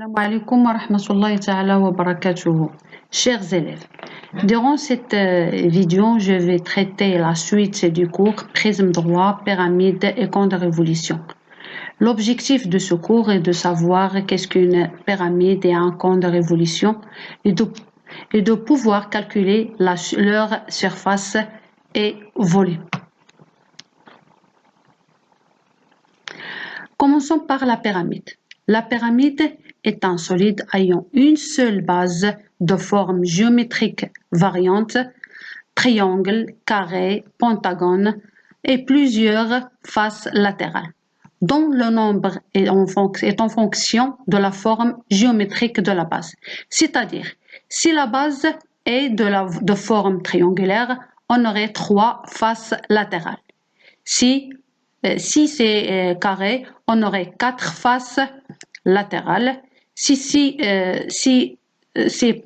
Assalamu alaikum wa rahmatullahi ta'ala wa barakatuhu. Chers élèves, durant cette vidéo, je vais traiter la suite du cours Prisme droit, pyramide et camp de révolution. L'objectif de ce cours est de savoir qu'est-ce qu'une pyramide et un camp de révolution et de pouvoir calculer leur surface et volume. Commençons par la pyramide. La pyramide est un solide ayant une seule base de forme géométrique variante, triangle, carré, pentagone et plusieurs faces latérales, dont le nombre est en fonction de la forme géométrique de la base. C'est-à-dire, si la base est de forme triangulaire, on aurait 3 faces latérales. Si c'est carré, on aurait 4 faces latérales. Si c'est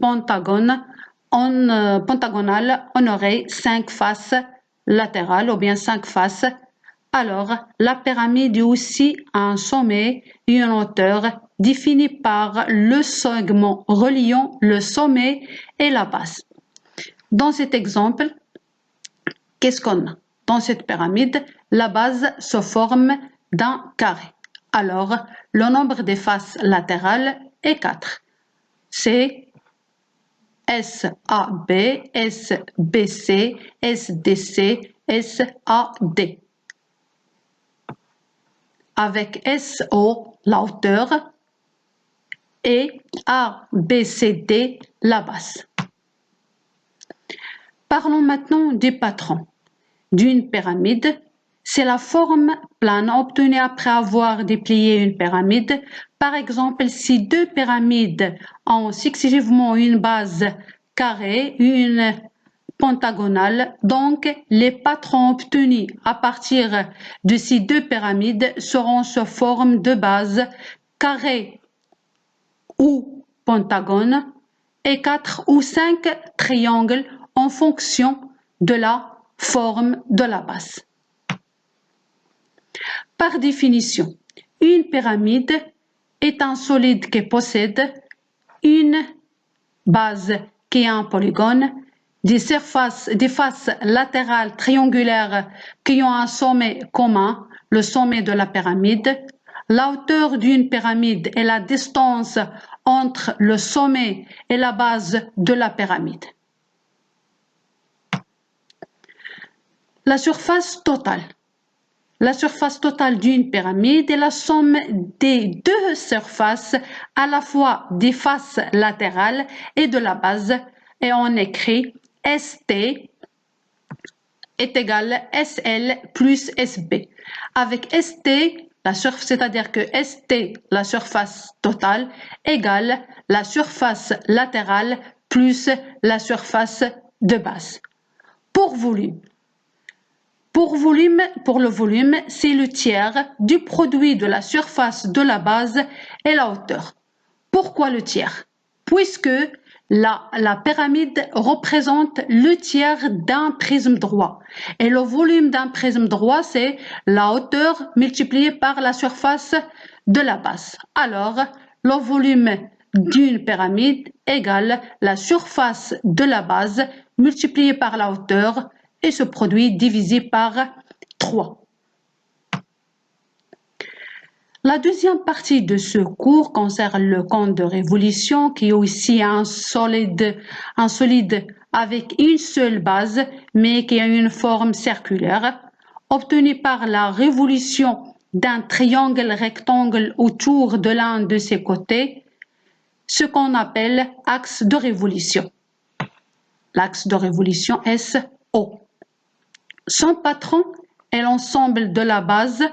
pentagonal, on aurait 5 faces latérales ou bien 5 faces. Alors, la pyramide est aussi un sommet et une hauteur définie par le segment reliant le sommet et la base. Dans cet exemple, qu'est-ce qu'on a? Dans cette pyramide, la base se forme d'un carré. Alors, le nombre des faces latérales est 4. C'est SAB, SBC, SDC, SAD. Avec SO, la hauteur, et ABCD, la base. Parlons maintenant du patron d'une pyramide. C'est la forme plane obtenue après avoir déplié une pyramide. Par exemple, si deux pyramides ont successivement une base carrée, une pentagonale, donc les patrons obtenus à partir de ces deux pyramides seront sous forme de base carrée ou pentagone et 4 ou 5 triangles en fonction de la forme de la base. Par définition, une pyramide est un solide qui possède une base qui est un polygone, des faces latérales triangulaires qui ont un sommet commun, le sommet de la pyramide. La hauteur d'une pyramide est la distance entre le sommet et la base de la pyramide. La surface totale. La surface totale d'une pyramide est la somme des deux surfaces, à la fois des faces latérales et de la base, et on écrit ST est égal à SL plus SB. Avec ST, c'est-à-dire que ST, la surface totale, égale la surface latérale plus la surface de base. Pour le volume, c'est le tiers du produit de la surface de la base et la hauteur. Pourquoi le tiers? Puisque la pyramide représente le tiers d'un prisme droit. Et le volume d'un prisme droit, c'est la hauteur multipliée par la surface de la base. Alors, le volume d'une pyramide égale la surface de la base multipliée par la hauteur et ce produit divisé par 3. La deuxième partie de ce cours concerne le camp de révolution qui est aussi un solide avec une seule base mais qui a une forme circulaire obtenue par la révolution d'un triangle rectangle autour de l'un de ses côtés, ce qu'on appelle axe de révolution. L'axe de révolution SO. Son patron est l'ensemble de la base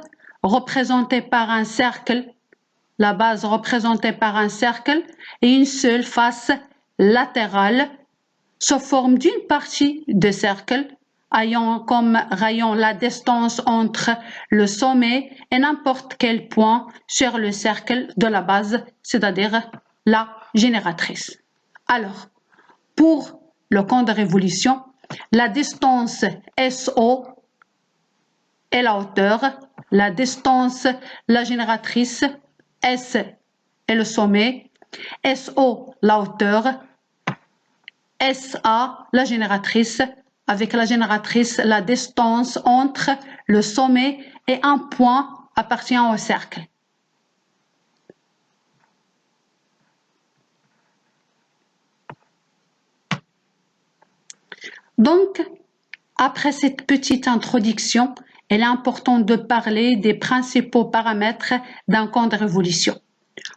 représentée par un cercle, la base représentée par un cercle et une seule face latérale se forme d'une partie de cercle ayant comme rayon la distance entre le sommet et n'importe quel point sur le cercle de la base, c'est-à-dire la génératrice. Alors, pour le camp de révolution, la distance SO est la hauteur, la distance, la génératrice S est le sommet, SO, la hauteur, SA, la génératrice. Avec la génératrice, la distance entre le sommet et un point appartient au cercle. Donc, après cette petite introduction, il est important de parler des principaux paramètres d'un cône de révolution.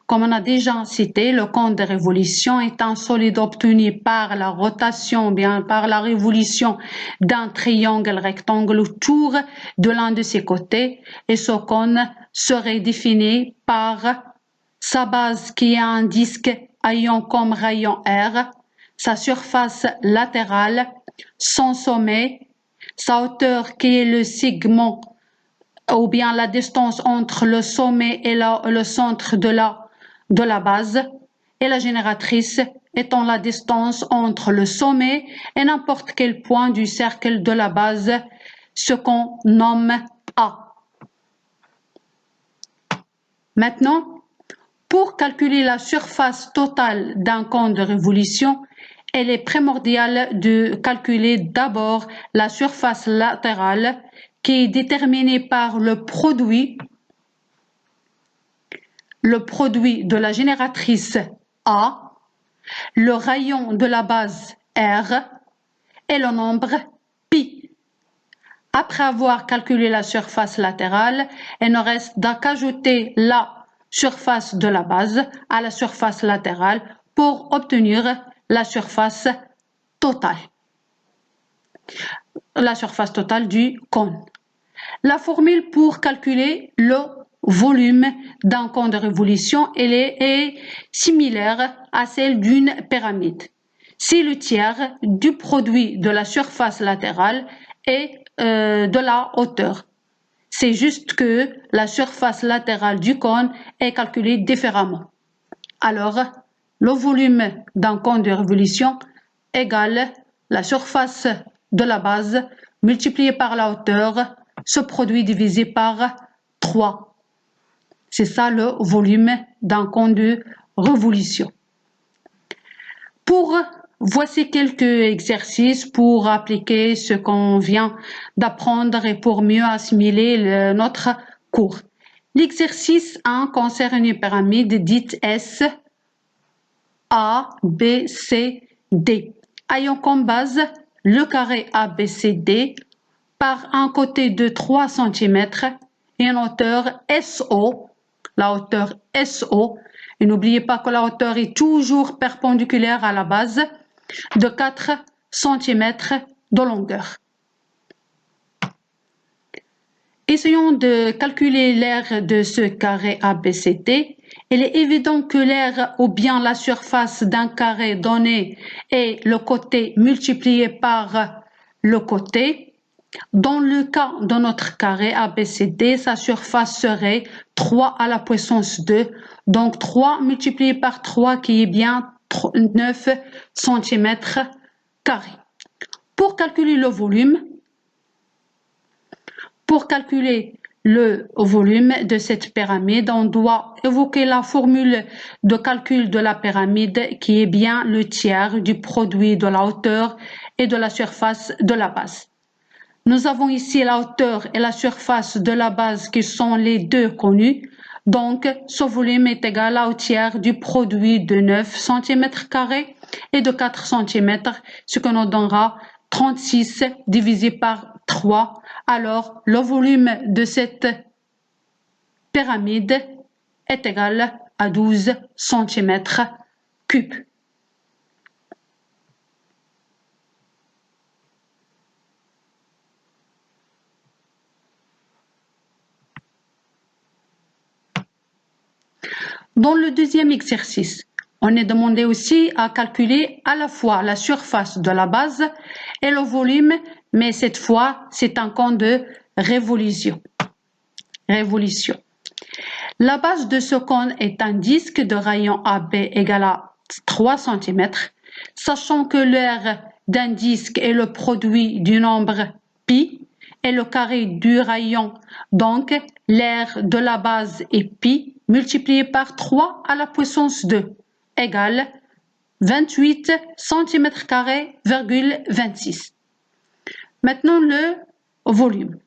Comme on a déjà cité, le cône de révolution est un solide obtenu par la rotation, bien par la révolution d'un triangle rectangle autour de l'un de ses côtés, et ce cône serait défini par sa base qui est un disque ayant comme rayon R, sa surface latérale, son sommet, sa hauteur qui est le segment ou bien la distance entre le sommet et le centre de la base, et la génératrice étant la distance entre le sommet et n'importe quel point du cercle de la base, ce qu'on nomme A. Maintenant, pour calculer la surface totale d'un cône de révolution, il est primordial de calculer d'abord la surface latérale qui est déterminée par le produit de la génératrice A, le rayon de la base R et le nombre pi. Après avoir calculé la surface latérale, il ne reste qu'ajouter la surface de la base à la surface latérale pour obtenir la surface totale. La surface totale du cône. La formule pour calculer le volume d'un cône de révolution est similaire à celle d'une pyramide. C'est le tiers du produit de la surface latérale et de la hauteur. C'est juste que la surface latérale du cône est calculée différemment. Alors, le volume d'un cône de révolution égale la surface de la base multipliée par la hauteur, ce produit divisé par 3. C'est ça le volume d'un cône de révolution. Voici quelques exercices pour appliquer ce qu'on vient d'apprendre et pour mieux assimiler notre cours. L'exercice 1 concerne une pyramide dite S, A, B, C, D, ayant comme base le carré ABCD par un côté de 3 cm et une hauteur SO, la hauteur SO, et n'oubliez pas que la hauteur est toujours perpendiculaire à la base, de 4 cm de longueur. Essayons de calculer l'aire de ce carré ABCD. Il est évident que l'aire ou bien la surface d'un carré donné est le côté multiplié par le côté. Dans le cas de notre carré ABCD, sa surface serait 3 à la puissance 2, donc 3 multiplié par 3 qui est bien 9 cm carrés. Pour calculer le volume, de cette pyramide, on doit évoquer la formule de calcul de la pyramide qui est bien le tiers du produit de la hauteur et de la surface de la base. Nous avons ici la hauteur et la surface de la base qui sont les deux connus. Donc, ce volume est égal au tiers du produit de 9 cm carrés et de 4 cm, ce que nous donnera 36 divisé par 3. Alors, le volume de cette pyramide est égal à 12 cm3. Dans le deuxième exercice, on est demandé aussi à calculer à la fois la surface de la base et le volume, mais cette fois, c'est un cône de révolution. La base de ce cône est un disque de rayon AB égal à 3 cm, sachant que l'aire d'un disque est le produit du nombre pi et le carré du rayon, donc l'aire de la base est pi multiplié par 3 à la puissance 2. égale 28 cm²,26. Maintenant, le volume.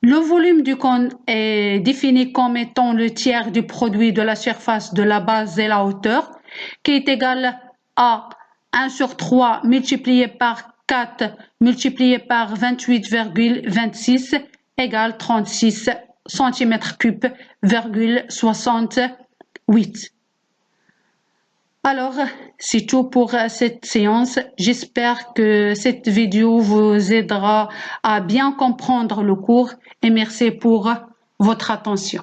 Le volume du cône est défini comme étant le tiers du produit de la surface de la base et la hauteur, qui est égal à 1 sur 3 multiplié par 4 multiplié par 28,26 égale 36 cm³,68. Alors, c'est tout pour cette séance. J'espère que cette vidéo vous aidera à bien comprendre le cours et merci pour votre attention.